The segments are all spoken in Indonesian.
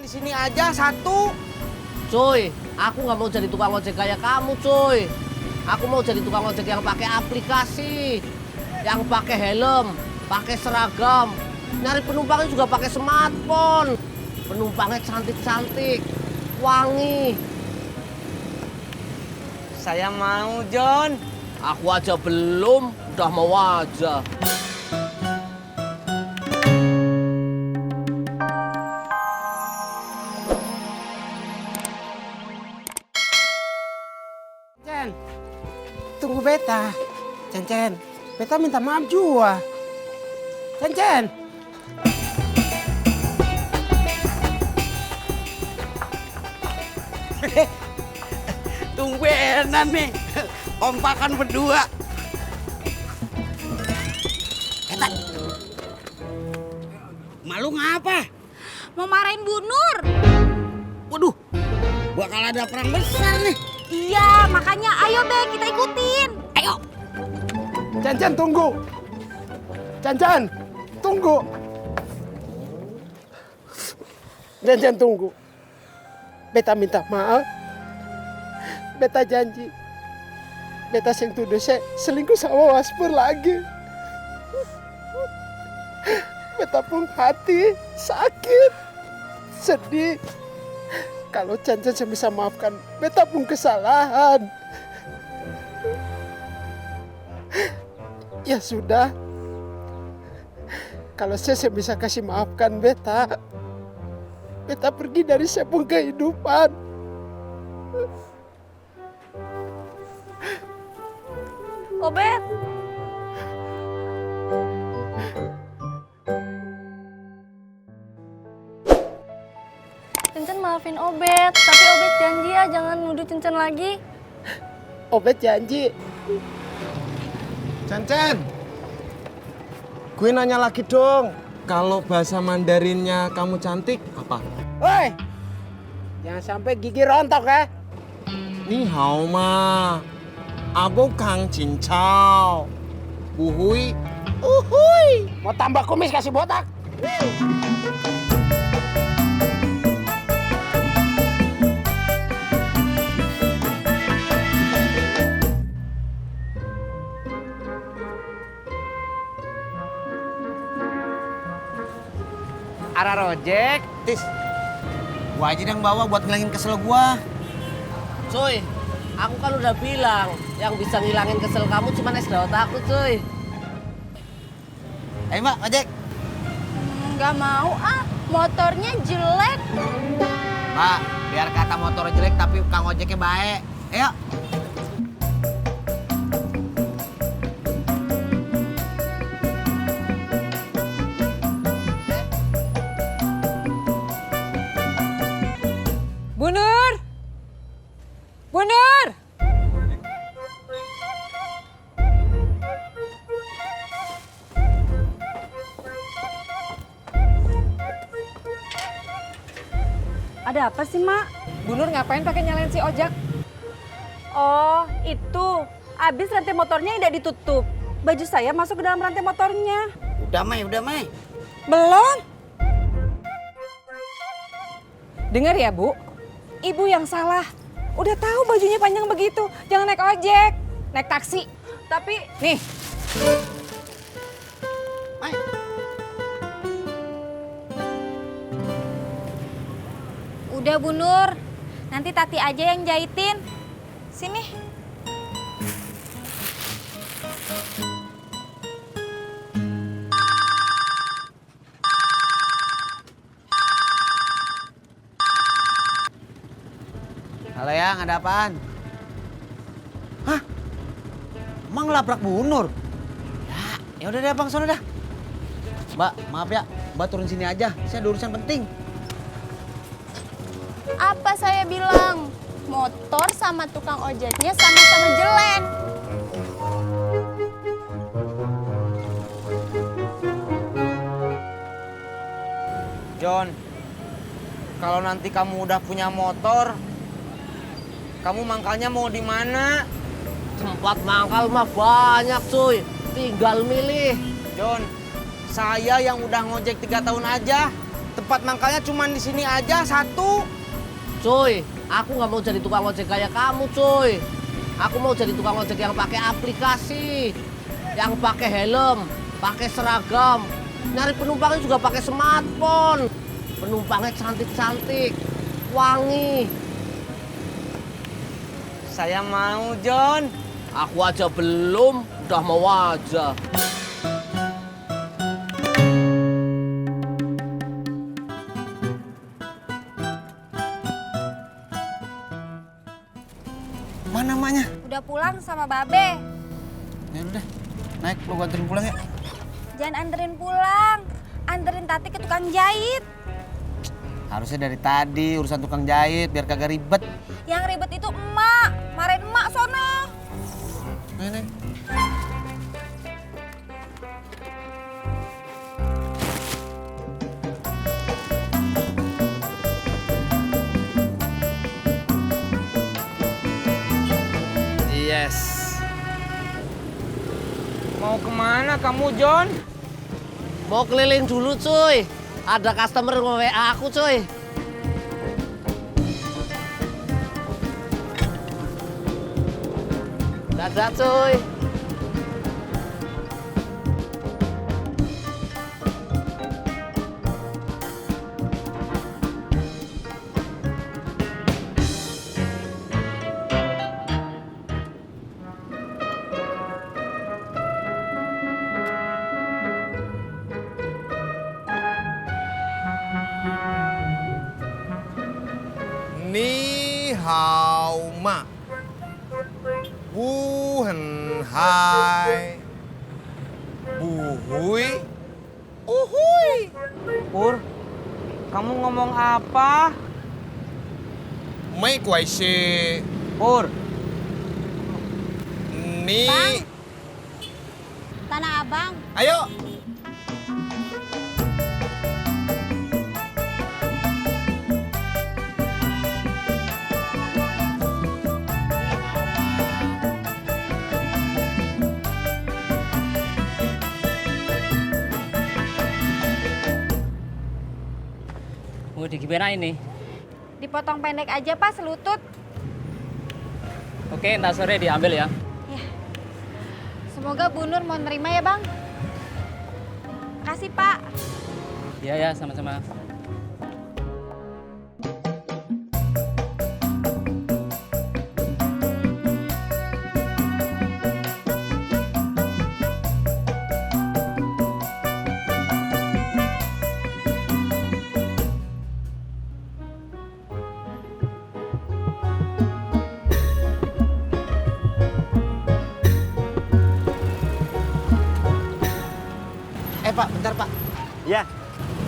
di sini aja satu. Cuy, aku nggak mau jadi tukang ojek kayak kamu, cuy. Aku mau jadi tukang ojek yang pakai aplikasi, yang pakai helm, pakai seragam. Nyari penumpangnya juga pakai smartphone. Penumpangnya cantik-cantik, wangi. Saya mau, John. Aku aja belum, udah mau aja. Cen, tunggu beta. Cen, beta minta maaf juga. Cen. Tunggu enak nih. Kompakan berdua. Eta. Malu ngapa? Mau marahin Bu Nur. Waduh. Bakal ada perang besar nih. Iya, makanya ayo Be, kita ikutin. Ayo. Cen, tunggu. Cen, tunggu. Cen, tunggu. Beta minta maaf. Beta janji. Beta sing tuduh selingkuh sama Waspur lagi. Beta pun hati sakit, sedih. Kalau Cen bisa maafkan, beta pun kesalahan. Ya sudah. Kalau saya bisa kasih maafkan beta pergi dari sepung kehidupan. Obet. Cincin maafin Obet, tapi Obet janji ya jangan nuduh Cincin lagi. Obet janji. Cen, gue nanya lagi dong. Kalau bahasa Mandarinnya kamu cantik, apa? Woi, jangan sampai gigi rontok ya. Ni hao ma, abo kang cincau, buhui, uhui. Mau tambah kumis kasih botak. Arah rojek. Tis. Gua aja yang bawa buat ngilangin kesel gua. Cuy, aku kan udah bilang yang bisa ngilangin kesel kamu cuma es dawet aku, cuy. Ayo Mbak, ojek. Nggak mau ah, motornya jelek. Mbak, biar kata motor jelek tapi kang ojeknya baik. Ayo. Bu Nur! Bu Nur! Ada apa sih, Mak? Bu Nur ngapain pakai nyalain si ojek? Oh, itu. Abis rantai motornya udah ditutup. Baju saya masuk ke dalam rantai motornya. Udah, Mai. Belum. Dengar ya, Bu. Ibu yang salah. Udah tahu bajunya panjang begitu. Jangan naik ojek, naik taksi. Tapi, Nih, Mai. udah Bu Nur. Nanti Tati aja yang jahitin. Sini. Halo Yang, ada apaan? Hah? Emang labrak Bu Nur? Ya udah deh Bang, sono dah. Mbak, maaf ya. Mbak turun sini aja. Saya ada urusan penting. Apa saya bilang? Motor sama tukang ojeknya sama-sama jelek. John, kalau nanti kamu udah punya motor, kamu mangkalnya mau di mana? Tempat mangkal mah banyak, cuy. Tinggal milih. John, saya yang udah ngojek 3 tahun aja. Tempat mangkalnya cuma di sini aja satu. Cuy, aku nggak mau jadi tukang ojek kayak kamu, cuy. Aku mau jadi tukang ojek yang pakai aplikasi, yang pakai helm, pakai seragam. Nyari penumpangnya juga pakai smartphone. Penumpangnya cantik-cantik, wangi. Saya mau, John. Aku aja belum, udah mau aja. Mana namanya? Udah pulang sama Babe. Ya udah, naik lu gua anterin pulang ya. Jangan anterin pulang. Anterin Tati ke tukang jahit. Harusnya dari tadi urusan tukang jahit biar kagak ribet. Yang ribet itu emak. Marahin emak sono. Nih. Yes. Mau kemana kamu, John? Mau keliling dulu, cuy. Ada customer nge-WA aku, cuy. Dadah, cuy. Ni hao ma. Bu hen hai. Bu hui. Uhui. Pur, kamu ngomong apa? Mấy quầy xì. Pur, Ni. Tanah Abang. Ayo. mau digimana ini? Dipotong pendek aja Pak, selutut. Oke, ntar sore diambil ya. Ya. Semoga Bu Nur mau nerima ya Bang. Makasih Pak. Iya ya, sama-sama. Pak, bentar Pak. Ya,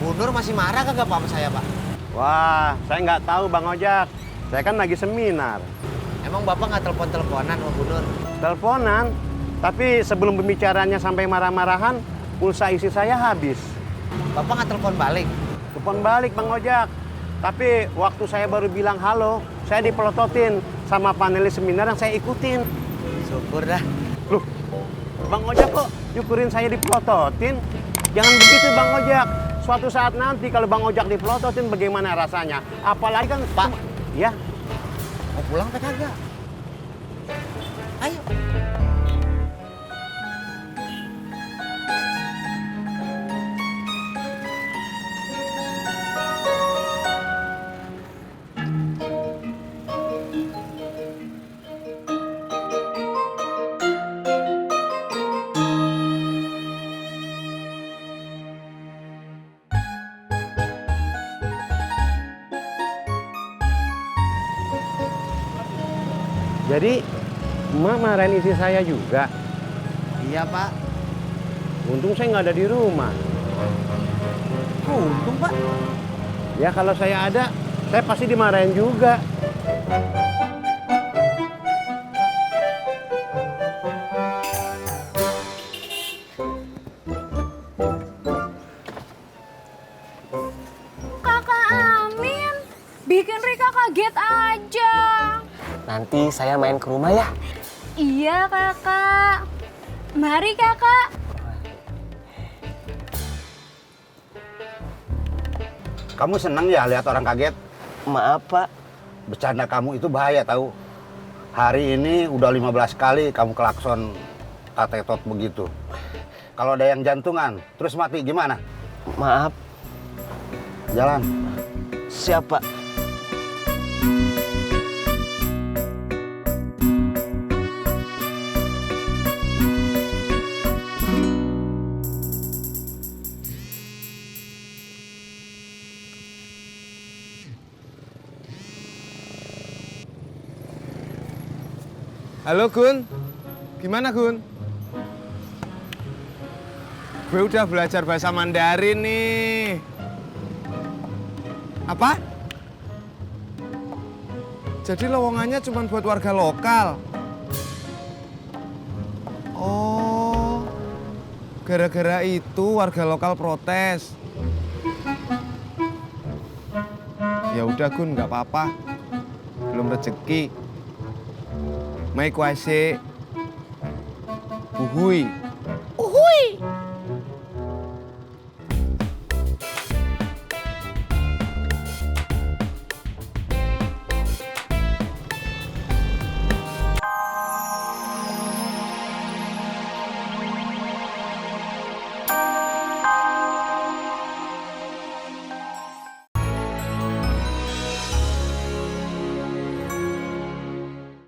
Bu Nur masih marah kagak Pak sama saya Pak? wah, saya nggak tahu Bang Ojak. Saya kan lagi seminar. Emang Bapak nggak telepon-teleponan sama Bu Nur? Teleponan, tapi sebelum pembicaranya sampai marah-marahan, pulsa isi saya habis. Bapak nggak telepon balik? Telepon balik Bang Ojak. Tapi waktu saya baru bilang halo, saya dipelototin sama panelis seminar yang saya ikutin. Syukur dah. Loh, Bang Ojak kok nyukurin saya dipelototin? Jangan begitu Bang Ojak. Suatu saat nanti kalau Bang Ojak dipelototin bagaimana rasanya? Apalagi kan Pak. Ya. Mau pulang apa kagak? Ayo. Jadi, emak marahin istri saya juga. Iya Pak. Untung saya nggak ada di rumah. Untung Pak. Ya kalau saya ada, saya pasti dimarahin juga. Kakak Amin, bikin Rika kaget aja. Nanti saya main ke rumah ya. Iya kakak. Mari kakak. Kamu seneng ya lihat orang kaget? Maaf, Pak. Bercanda kamu itu bahaya tahu. Hari ini udah 15 kali kamu klakson katetot begitu. Kalau ada yang jantungan, terus mati gimana? Maaf. Jalan. Siap, Pak. Halo Gun, gimana Gun? Gue udah belajar bahasa Mandarin nih. Apa? Jadi lowongannya cuma buat warga lokal? Oh, gara-gara itu warga lokal protes. Ya udah Gun, nggak apa-apa. Belum rezeki. Mai kuase. Uhui. Uhui.